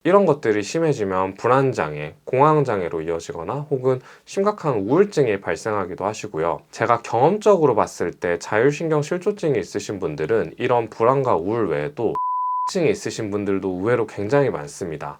이런 것들이 심해지면 불안장애, 공황장애로 이어지거나 혹은 심각한 우울증이 발생하기도 하시고요. 제가 경험적으로 봤을 때 자율신경 실조증이 있으신 분들은 이런 불안과 우울 외에도 증이 있으신 분들도 의외로 굉장히 많습니다.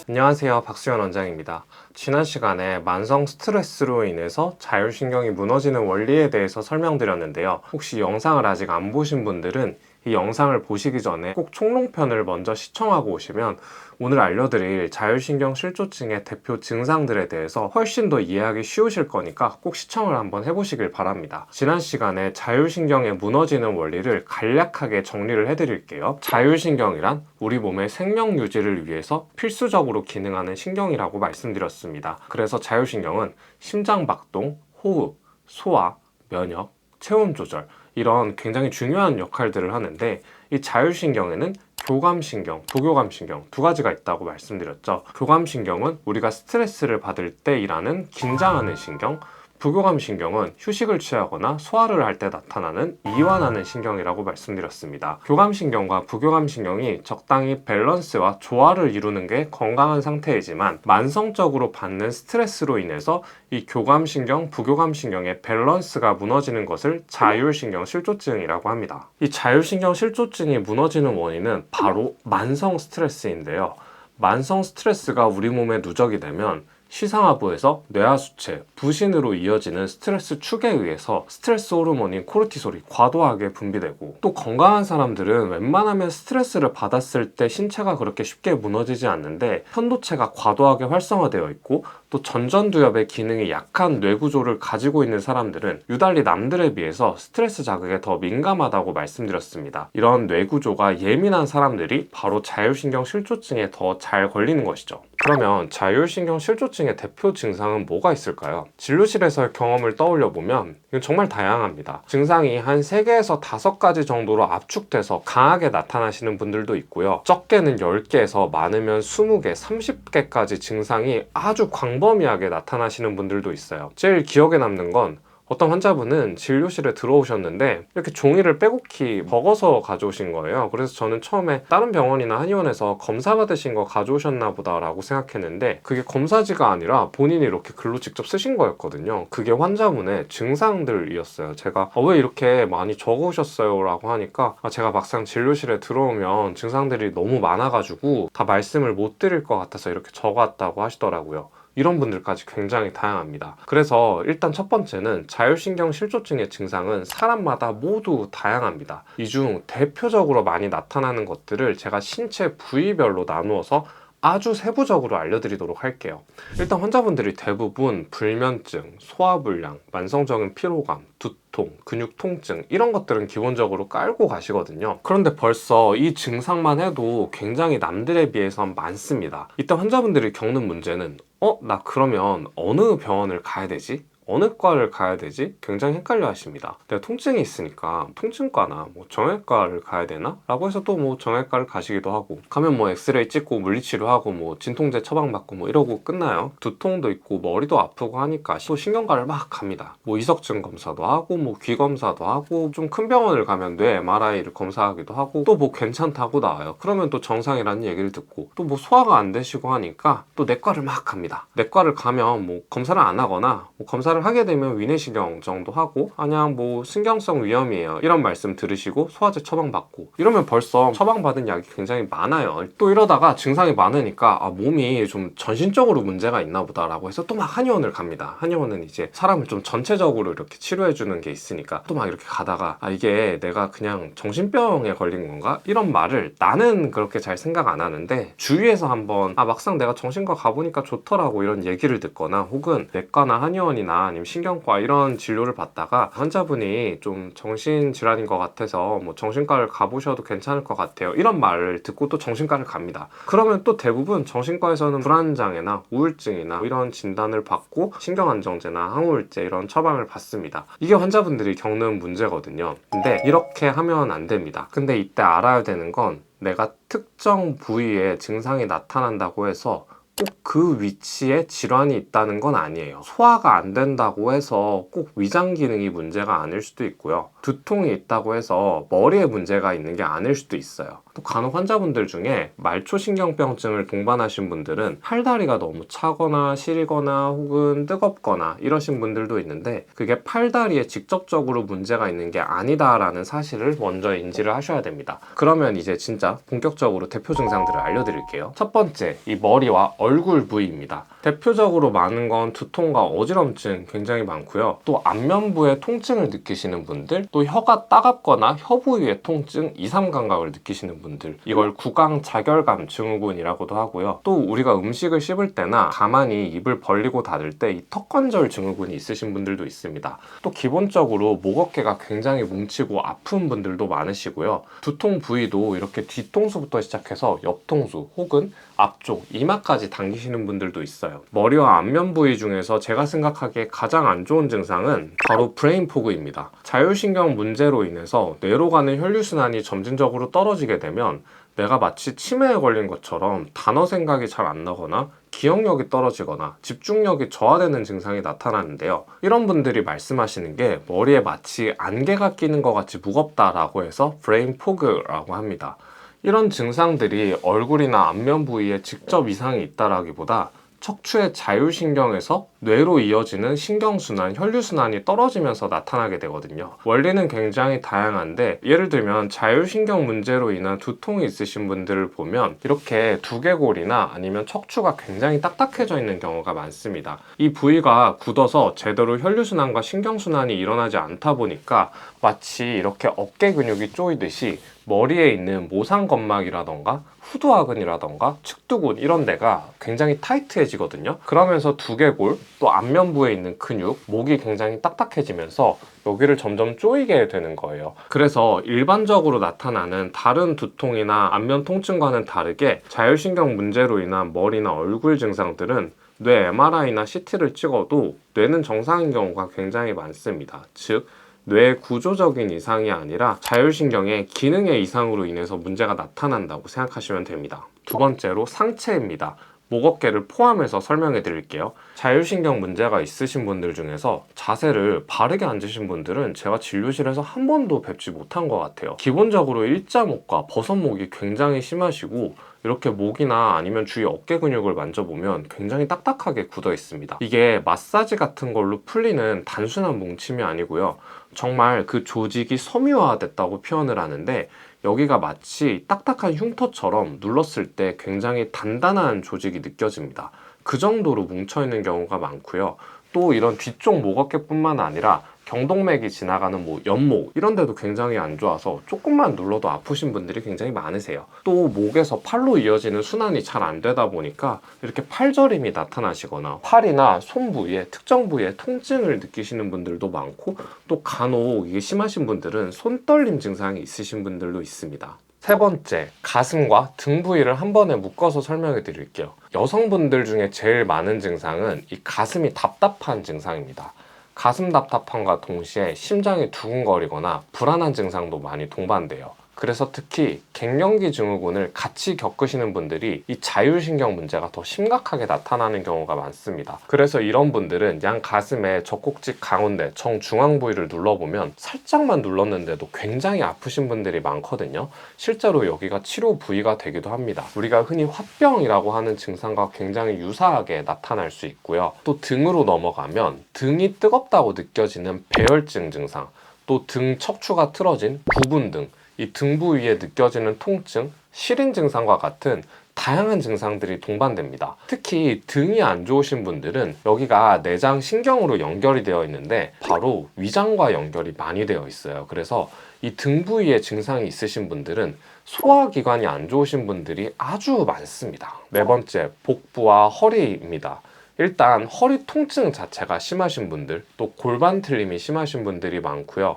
안녕하세요, 박수현 원장입니다. 지난 시간에 만성 스트레스로 인해서 자율신경이 무너지는 원리에 대해서 설명드렸는데요. 혹시 영상을 아직 안 보신 분들은 이 영상을 보시기 전에 꼭 총론편을 먼저 시청하고 오시면 오늘 알려드릴 자율신경 실조증의 대표 증상들에 대해서 훨씬 더 이해하기 쉬우실 거니까 꼭 시청을 한번 해보시길 바랍니다. 지난 시간에 자율신경의 무너지는 원리를 간략하게 정리를 해드릴게요. 자율신경이란 우리 몸의 생명 유지를 위해서 필수적으로 기능하는 신경이라고 말씀드렸습니다. 그래서 자율신경은 심장박동, 호흡, 소화, 면역, 체온 조절 이런 굉장히 중요한 역할들을 하는데, 이 자율신경에는 교감신경, 부교감신경 두 가지가 있다고 말씀드렸죠. 교감신경은 우리가 스트레스를 받을 때 일하는 긴장하는 신경, 부교감신경은 휴식을 취하거나 소화를 할 때 나타나는 이완하는 신경이라고 말씀드렸습니다. 교감신경과 부교감신경이 적당히 밸런스와 조화를 이루는 게 건강한 상태이지만, 만성적으로 받는 스트레스로 인해서 이 교감신경, 부교감신경의 밸런스가 무너지는 것을 자율신경 실조증이라고 합니다. 이 자율신경 실조증이 무너지는 원인은 바로 만성 스트레스인데요. 만성 스트레스가 우리 몸에 누적이 되면 시상하부에서 뇌하수체, 부신으로 이어지는 스트레스 축에 의해서 스트레스 호르몬인 코르티솔이 과도하게 분비되고, 또 건강한 사람들은 웬만하면 스트레스를 받았을 때 신체가 그렇게 쉽게 무너지지 않는데, 편도체가 과도하게 활성화되어 있고 또 전전두엽의 기능이 약한 뇌구조를 가지고 있는 사람들은 유달리 남들에 비해서 스트레스 자극에 더 민감하다고 말씀드렸습니다. 이런 뇌구조가 예민한 사람들이 바로 자율신경 실조증에 더 잘 걸리는 것이죠. 그러면 자율신경 실조증의 대표 증상은 뭐가 있을까요? 진료실에서의 경험을 떠올려 보면 이건 정말 다양합니다. 증상이 한 3개에서 5가지 정도로 압축돼서 강하게 나타나시는 분들도 있고요. 적게는 10개에서 많으면 20개, 30개까지 증상이 아주 광범위하게 나타나시는 분들도 있어요. 제일 기억에 남는 건 어떤 환자분은 진료실에 들어오셨는데 이렇게 종이를 빼곡히 적어서 가져오신 거예요. 그래서 저는 처음에 다른 병원이나 한의원에서 검사 받으신 거 가져오셨나 보다라고 생각했는데, 그게 검사지가 아니라 본인이 이렇게 글로 직접 쓰신 거였거든요. 그게 환자분의 증상들이었어요. 제가 왜 이렇게 많이 적어오셨어요? 라고 하니까 제가 막상 진료실에 들어오면 증상들이 너무 많아가지고 다 말씀을 못 드릴 것 같아서 이렇게 적어왔다고 하시더라고요. 이런 분들까지 굉장히 다양합니다. 그래서 일단 첫 번째는 자율신경 실조증의 증상은 사람마다 모두 다양합니다. 이 중 대표적으로 많이 나타나는 것들을 제가 신체 부위별로 나누어서 아주 세부적으로 알려드리도록 할게요. 일단 환자분들이 대부분 불면증, 소화불량, 만성적인 피로감, 두통, 근육 통증 이런 것들은 기본적으로 깔고 가시거든요. 그런데 벌써 이 증상만 해도 굉장히 남들에 비해선 많습니다. 이때 환자분들이 겪는 문제는 나 그러면 어느 병원을 가야 되지? 어느 과를 가야 되지? 굉장히 헷갈려 하십니다. 내가 통증이 있으니까 통증과나 정형외과를 가야 되나? 라고 해서 또 정형외과를 가시기도 하고, 가면 엑스레이 찍고 물리치료하고 진통제 처방받고 이러고 끝나요. 두통도 있고 머리도 아프고 하니까 또 신경과를 막 갑니다. 이석증 검사도 하고 귀 검사도 하고, 좀 큰 병원을 가면 뇌 MRI를 검사하기도 하고, 또 괜찮다고 나와요. 그러면 또 정상이라는 얘기를 듣고, 또 소화가 안 되시고 하니까 또 내과를 막 갑니다. 내과를 가면 검사를 안 하거나 검사를 하게 되면 위내시경 정도 하고, 그냥 신경성 위염이에요 이런 말씀 들으시고 소화제 처방받고, 이러면 벌써 처방받은 약이 굉장히 많아요. 또 이러다가 증상이 많으니까 몸이 좀 전신적으로 문제가 있나 보다 라고 해서 또 막 한의원을 갑니다. 한의원은 이제 사람을 좀 전체적으로 이렇게 치료해 주는 게 있으니까 또 막 이렇게 가다가 이게 내가 그냥 정신병에 걸린 건가? 이런 말을 나는 그렇게 잘 생각 안 하는데 주위에서 한번 막상 내가 정신과 가보니까 좋더라고 이런 얘기를 듣거나, 혹은 내과나 한의원이나 아니면 신경과 이런 진료를 받다가 환자분이 좀 정신질환인 것 같아서 정신과를 가보셔도 괜찮을 것 같아요 이런 말을 듣고 또 정신과를 갑니다. 그러면 또 대부분 정신과에서는 불안장애나 우울증이나 이런 진단을 받고 신경안정제나 항우울제 이런 처방을 받습니다. 이게 환자분들이 겪는 문제거든요. 근데 이렇게 하면 안 됩니다. 근데 이때 알아야 되는 건, 내가 특정 부위에 증상이 나타난다고 해서 꼭 그 위치에 질환이 있다는 건 아니에요. 소화가 안 된다고 해서 꼭 위장 기능이 문제가 아닐 수도 있고요. 두통이 있다고 해서 머리에 문제가 있는 게 아닐 수도 있어요. 또 간혹 환자분들 중에 말초신경병증을 동반하신 분들은 팔다리가 너무 차거나 시리거나 혹은 뜨겁거나 이러신 분들도 있는데, 그게 팔다리에 직접적으로 문제가 있는 게 아니다라는 사실을 먼저 인지를 하셔야 됩니다. 그러면 이제 진짜 본격적으로 대표 증상들을 알려드릴게요. 첫 번째, 이 머리와 얼굴 부위입니다. 대표적으로 많은 건 두통과 어지럼증 굉장히 많고요. 또 안면부에 통증을 느끼시는 분들, 또 혀가 따갑거나 혀 부위의 통증, 2, 3감각을 느끼시는 분들, 이걸 구강자결감 증후군이라고도 하고요. 또 우리가 음식을 씹을 때나 가만히 입을 벌리고 닫을 때 이 턱관절 증후군이 있으신 분들도 있습니다. 또 기본적으로 목 어깨가 굉장히 뭉치고 아픈 분들도 많으시고요. 두통 부위도 이렇게 뒤통수부터 시작해서 옆통수 혹은 앞쪽, 이마까지 당기시는 분들도 있어요. 머리와 안면 부위 중에서 제가 생각하기에 가장 안 좋은 증상은 바로 브레인 포그입니다. 자율신경 문제로 인해서 뇌로 가는 혈류순환이 점진적으로 떨어지게 되면 내가 마치 치매에 걸린 것처럼 단어 생각이 잘 안 나거나 기억력이 떨어지거나 집중력이 저하되는 증상이 나타나는데요. 이런 분들이 말씀하시는 게 머리에 마치 안개가 끼는 것 같이 무겁다라고 해서 브레인 포그라고 합니다. 이런 증상들이 얼굴이나 안면 부위에 직접 이상이 있다라기보다 척추의 자율신경에서 뇌로 이어지는 신경순환, 혈류순환이 떨어지면서 나타나게 되거든요. 원리는 굉장히 다양한데, 예를 들면 자율신경 문제로 인한 두통이 있으신 분들을 보면 이렇게 두개골이나 아니면 척추가 굉장히 딱딱해져 있는 경우가 많습니다. 이 부위가 굳어서 제대로 혈류순환과 신경순환이 일어나지 않다 보니까 마치 이렇게 어깨 근육이 쪼이듯이 머리에 있는 모상건막이라던가 후두하근이라던가 측두근 이런 데가 굉장히 타이트해지거든요. 그러면서 두개골, 또 안면부에 있는 근육, 목이 굉장히 딱딱해지면서 여기를 점점 쪼이게 되는 거예요. 그래서 일반적으로 나타나는 다른 두통이나 안면 통증과는 다르게 자율신경 문제로 인한 머리나 얼굴 증상들은 뇌 MRI나 CT를 찍어도 뇌는 정상인 경우가 굉장히 많습니다. 즉, 뇌 구조적인 이상이 아니라 자율신경의 기능의 이상으로 인해서 문제가 나타난다고 생각하시면 됩니다. 두 번째로 상체입니다. 목 어깨를 포함해서 설명해 드릴게요. 자율신경 문제가 있으신 분들 중에서 자세를 바르게 앉으신 분들은 제가 진료실에서 한 번도 뵙지 못한 것 같아요. 기본적으로 일자목과 버섯목이 굉장히 심하시고, 이렇게 목이나 아니면 주위 어깨 근육을 만져보면 굉장히 딱딱하게 굳어 있습니다. 이게 마사지 같은 걸로 풀리는 단순한 뭉침이 아니고요. 정말 그 조직이 섬유화됐다고 표현을 하는데, 여기가 마치 딱딱한 흉터처럼 눌렀을 때 굉장히 단단한 조직이 느껴집니다. 그 정도로 뭉쳐있는 경우가 많고요. 또 이런 뒤쪽 목 어깨뿐만 아니라 경동맥이 지나가는 연목 이런 데도 굉장히 안 좋아서 조금만 눌러도 아프신 분들이 굉장히 많으세요. 또 목에서 팔로 이어지는 순환이 잘 안 되다 보니까 이렇게 팔저림이 나타나시거나 팔이나 손 부위에 특정 부위에 통증을 느끼시는 분들도 많고, 또 간혹 이게 심하신 분들은 손떨림 증상이 있으신 분들도 있습니다. 세 번째, 가슴과 등 부위를 한 번에 묶어서 설명해 드릴게요. 여성분들 중에 제일 많은 증상은 이 가슴이 답답한 증상입니다. 가슴 답답함과 동시에 심장이 두근거리거나 불안한 증상도 많이 동반돼요. 그래서 특히 갱년기 증후군을 같이 겪으시는 분들이 이 자율신경 문제가 더 심각하게 나타나는 경우가 많습니다. 그래서 이런 분들은 양 가슴의 젖꼭지 가운데 정중앙 부위를 눌러보면 살짝만 눌렀는데도 굉장히 아프신 분들이 많거든요. 실제로 여기가 치료 부위가 되기도 합니다. 우리가 흔히 화병이라고 하는 증상과 굉장히 유사하게 나타날 수 있고요. 또 등으로 넘어가면 등이 뜨겁다고 느껴지는 배열증 증상, 또 등 척추가 틀어진 구분 등 이 등 부위에 느껴지는 통증, 시린 증상과 같은 다양한 증상들이 동반됩니다. 특히 등이 안 좋으신 분들은 여기가 내장 신경으로 연결이 되어 있는데 바로 위장과 연결이 많이 되어 있어요. 그래서 이 등 부위에 증상이 있으신 분들은 소화기관이 안 좋으신 분들이 아주 많습니다. 네 번째, 복부와 허리입니다. 일단 허리 통증 자체가 심하신 분들, 또 골반 틀림이 심하신 분들이 많고요.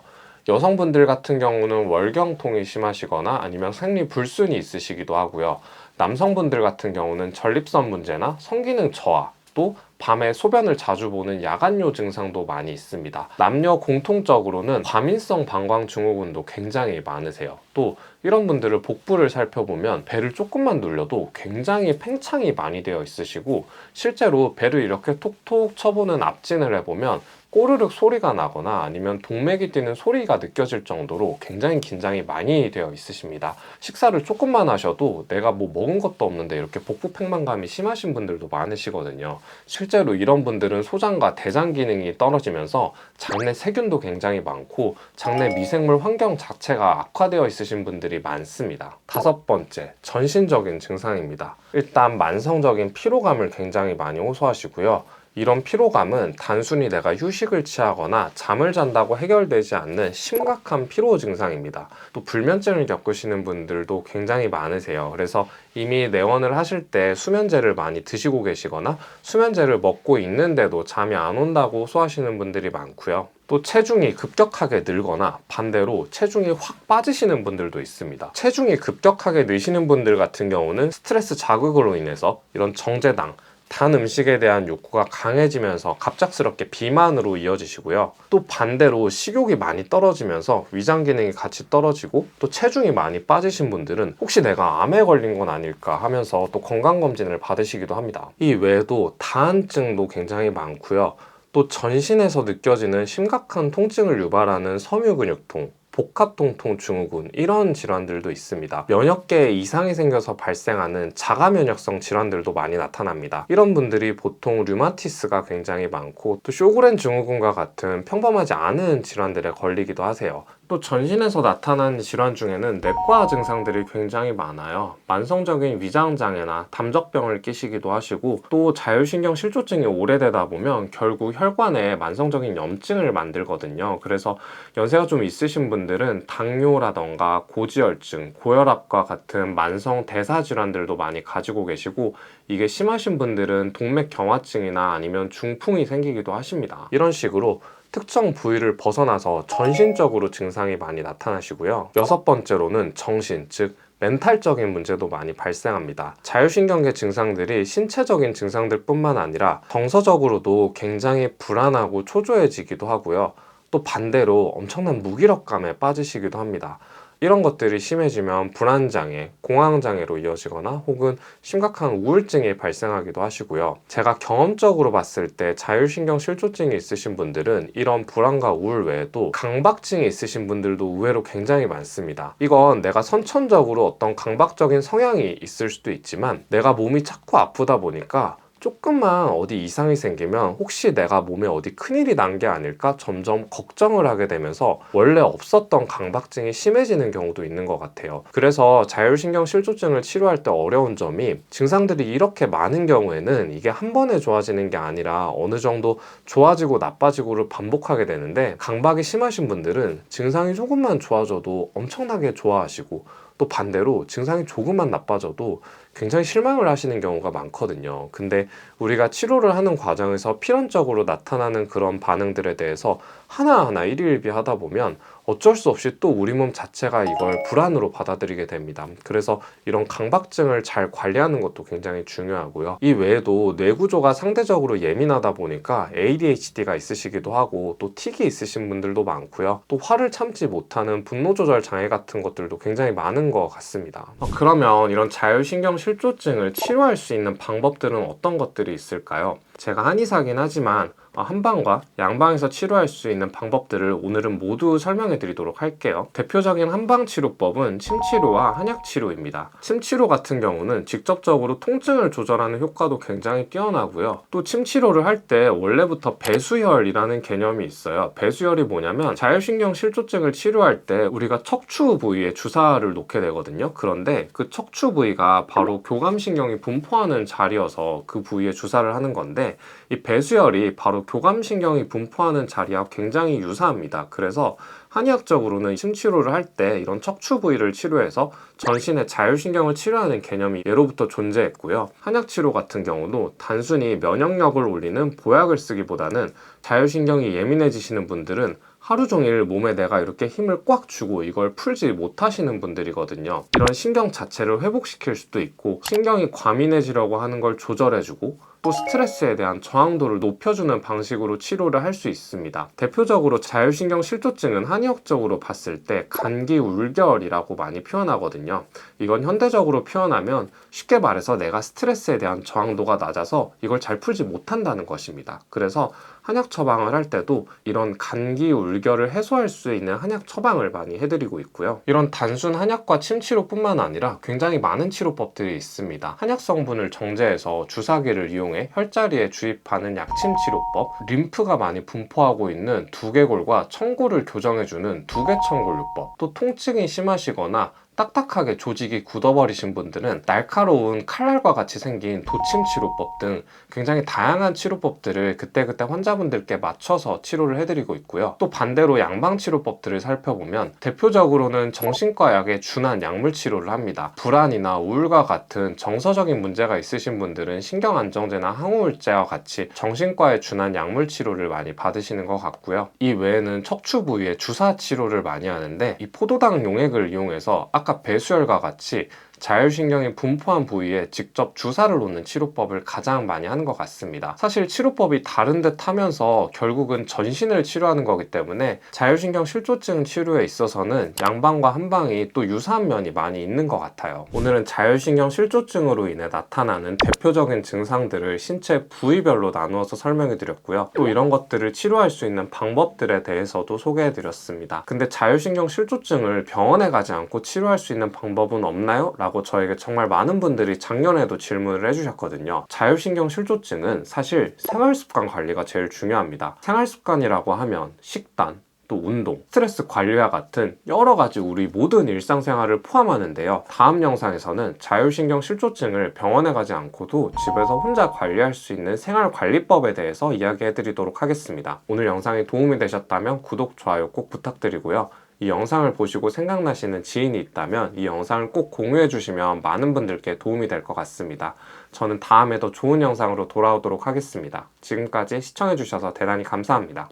여성분들 같은 경우는 월경통이 심하시거나 아니면 생리불순이 있으시기도 하고요. 남성분들 같은 경우는 전립선 문제나 성기능 저하, 또 밤에 소변을 자주 보는 야간요 증상도 많이 있습니다. 남녀 공통적으로는 과민성 방광 증후군도 굉장히 많으세요. 또 이런 분들을 복부를 살펴보면 배를 조금만 눌려도 굉장히 팽창이 많이 되어 있으시고, 실제로 배를 이렇게 톡톡 쳐보는 압진을 해보면 꼬르륵 소리가 나거나 아니면 동맥이 뛰는 소리가 느껴질 정도로 굉장히 긴장이 많이 되어 있으십니다. 식사를 조금만 하셔도 내가 뭐 먹은 것도 없는데 이렇게 복부 팽만감이 심하신 분들도 많으시거든요. 실제로 이런 분들은 소장과 대장 기능이 떨어지면서 장내 세균도 굉장히 많고 장내 미생물 환경 자체가 악화되어 있으신 분들이 많습니다. 다섯 번째, 전신적인 증상입니다. 일단 만성적인 피로감을 굉장히 많이 호소하시고요. 이런 피로감은 단순히 내가 휴식을 취하거나 잠을 잔다고 해결되지 않는 심각한 피로 증상입니다. 또 불면증을 겪으시는 분들도 굉장히 많으세요. 그래서 이미 내원을 하실 때 수면제를 많이 드시고 계시거나 수면제를 먹고 있는데도 잠이 안 온다고 호소하시는 분들이 많고요. 또 체중이 급격하게 늘거나 반대로 체중이 확 빠지시는 분들도 있습니다. 체중이 급격하게 느시는 분들 같은 경우는 스트레스 자극으로 인해서 이런 정제당, 단 음식에 대한 욕구가 강해지면서 갑작스럽게 비만으로 이어지시고요. 또 반대로 식욕이 많이 떨어지면서 위장 기능이 같이 떨어지고 또 체중이 많이 빠지신 분들은 혹시 내가 암에 걸린 건 아닐까 하면서 또 건강검진을 받으시기도 합니다. 이 외에도 다한증도 굉장히 많고요. 또 전신에서 느껴지는 심각한 통증을 유발하는 섬유근육통, 복합통통 증후군, 이런 질환들도 있습니다. 면역계에 이상이 생겨서 발생하는 자가면역성 질환들도 많이 나타납니다. 이런 분들이 보통 류마티스가 굉장히 많고 또 쇼그렌 증후군과 같은 평범하지 않은 질환들에 걸리기도 하세요. 또 전신에서 나타나는 질환 중에는 내과 증상들이 굉장히 많아요. 만성적인 위장장애나 담적병을 끼시기도 하시고 또 자율신경 실조증이 오래되다 보면 결국 혈관에 만성적인 염증을 만들거든요. 그래서 연세가 좀 있으신 분들은 당뇨라던가 고지혈증, 고혈압과 같은 만성 대사 질환들도 많이 가지고 계시고, 이게 심하신 분들은 동맥경화증이나 아니면 중풍이 생기기도 하십니다. 이런 식으로 특정 부위를 벗어나서 전신적으로 증상이 많이 나타나시고요. 여섯 번째로는 정신, 즉 멘탈적인 문제도 많이 발생합니다. 자율신경계 증상들이 신체적인 증상들 뿐만 아니라 정서적으로도 굉장히 불안하고 초조해지기도 하고요. 또 반대로 엄청난 무기력감에 빠지시기도 합니다. 이런 것들이 심해지면 불안장애, 공황장애로 이어지거나 혹은 심각한 우울증이 발생하기도 하시고요. 제가 경험적으로 봤을 때 자율신경 실조증이 있으신 분들은 이런 불안과 우울 외에도 강박증이 있으신 분들도 의외로 굉장히 많습니다. 이건 내가 선천적으로 어떤 강박적인 성향이 있을 수도 있지만 내가 몸이 자꾸 아프다 보니까 조금만 어디 이상이 생기면 혹시 내가 몸에 어디 큰일이 난 게 아닐까 점점 걱정을 하게 되면서 원래 없었던 강박증이 심해지는 경우도 있는 것 같아요. 그래서 자율신경 실조증을 치료할 때 어려운 점이 증상들이 이렇게 많은 경우에는 이게 한 번에 좋아지는 게 아니라 어느 정도 좋아지고 나빠지고를 반복하게 되는데, 강박이 심하신 분들은 증상이 조금만 좋아져도 엄청나게 좋아하시고 또 반대로 증상이 조금만 나빠져도 굉장히 실망을 하시는 경우가 많거든요. 근데 우리가 치료를 하는 과정에서 필연적으로 나타나는 그런 반응들에 대해서 하나하나 일희일비 하다 보면 어쩔 수 없이 또 우리 몸 자체가 이걸 불안으로 받아들이게 됩니다. 그래서 이런 강박증을 잘 관리하는 것도 굉장히 중요하고요. 이 외에도 뇌 구조가 상대적으로 예민하다 보니까 ADHD가 있으시기도 하고 또 틱이 있으신 분들도 많고요. 또 화를 참지 못하는 분노 조절 장애 같은 것들도 굉장히 많은 것 같습니다. 그러면 이런 자율신경 실조증을 치료할 수 있는 방법들은 어떤 것들이 있을까요? 제가 한의사긴 하지만 한방과 양방에서 치료할 수 있는 방법들을 오늘은 모두 설명해 드리도록 할게요. 대표적인 한방 치료법은 침치료와 한약치료입니다. 침치료 같은 경우는 직접적으로 통증을 조절하는 효과도 굉장히 뛰어나고요. 또 침치료를 할 때 원래부터 배수혈이라는 개념이 있어요. 배수혈이 뭐냐면 자율신경 실조증을 치료할 때 우리가 척추 부위에 주사를 놓게 되거든요. 그런데 그 척추 부위가 바로 교감신경이 분포하는 자리여서 그 부위에 주사를 하는 건데, 이 배수혈이 바로 교감신경이 분포하는 자리와 굉장히 유사합니다. 그래서 한의학적으로는 침치료를 할 때 이런 척추 부위를 치료해서 전신의 자율신경을 치료하는 개념이 예로부터 존재했고요. 한약치료 같은 경우도 단순히 면역력을 올리는 보약을 쓰기보다는 자율신경이 예민해지시는 분들은 하루 종일 몸에 내가 이렇게 힘을 꽉 주고 이걸 풀지 못하시는 분들이거든요. 이런 신경 자체를 회복시킬 수도 있고 신경이 과민해지려고 하는 걸 조절해주고 또 스트레스에 대한 저항도를 높여주는 방식으로 치료를 할 수 있습니다. 대표적으로 자율신경 실조증은 한의학적으로 봤을 때 간기울결이라고 많이 표현하거든요. 이건 현대적으로 표현하면 쉽게 말해서 내가 스트레스에 대한 저항도가 낮아서 이걸 잘 풀지 못한다는 것입니다. 그래서 한약 처방을 할 때도 이런 간기울결을 해소할 수 있는 한약 처방을 많이 해드리고 있고요. 이런 단순 한약과 침치료뿐만 아니라 굉장히 많은 치료법들이 있습니다. 한약 성분을 정제해서 주사기를 이용해 혈자리에 주입하는 약침치료법, 림프가 많이 분포하고 있는 두개골과 청골을 교정해주는 두개청골요법, 또 통증이 심하시거나 딱딱하게 조직이 굳어버리신 분들은 날카로운 칼날과 같이 생긴 도침치료법 등 굉장히 다양한 치료법들을 그때그때 환자분들께 맞춰서 치료를 해드리고 있고요. 또 반대로 양방치료법들을 살펴보면 대표적으로는 정신과 약에 준한 약물 치료를 합니다. 불안이나 우울과 같은 정서적인 문제가 있으신 분들은 신경안정제나 항우울제와 같이 정신과에 준한 약물 치료를 많이 받으시는 것 같고요. 이 외에는 척추 부위에 주사 치료를 많이 하는데 이 포도당 용액을 이용해서 아까 배수혈과 같이 자율신경이 분포한 부위에 직접 주사를 놓는 치료법을 가장 많이 하는 것 같습니다. 사실 치료법이 다른 듯 하면서 결국은 전신을 치료하는 거기 때문에 자율신경 실조증 치료에 있어서는 양방과 한방이 또 유사한 면이 많이 있는 것 같아요. 오늘은 자율신경 실조증으로 인해 나타나는 대표적인 증상들을 신체 부위별로 나누어서 설명해 드렸고요. 또 이런 것들을 치료할 수 있는 방법들에 대해서도 소개해 드렸습니다. 근데 자율신경 실조증을 병원에 가지 않고 치료할 수 있는 방법은 없나요? 라고 저에게 정말 많은 분들이 작년에도 질문을 해주셨거든요. 자율신경 실조증은 사실 생활습관 관리가 제일 중요합니다. 생활습관이라고 하면 식단, 또 운동, 스트레스 관리와 같은 여러 가지 우리 모든 일상생활을 포함하는데요. 다음 영상에서는 자율신경 실조증을 병원에 가지 않고도 집에서 혼자 관리할 수 있는 생활관리법에 대해서 이야기해 드리도록 하겠습니다. 오늘 영상이 도움이 되셨다면 구독, 좋아요 꼭 부탁드리고요. 이 영상을 보시고 생각나시는 지인이 있다면 이 영상을 꼭 공유해 주시면 많은 분들께 도움이 될 것 같습니다. 저는 다음에 더 좋은 영상으로 돌아오도록 하겠습니다. 지금까지 시청해 주셔서 대단히 감사합니다.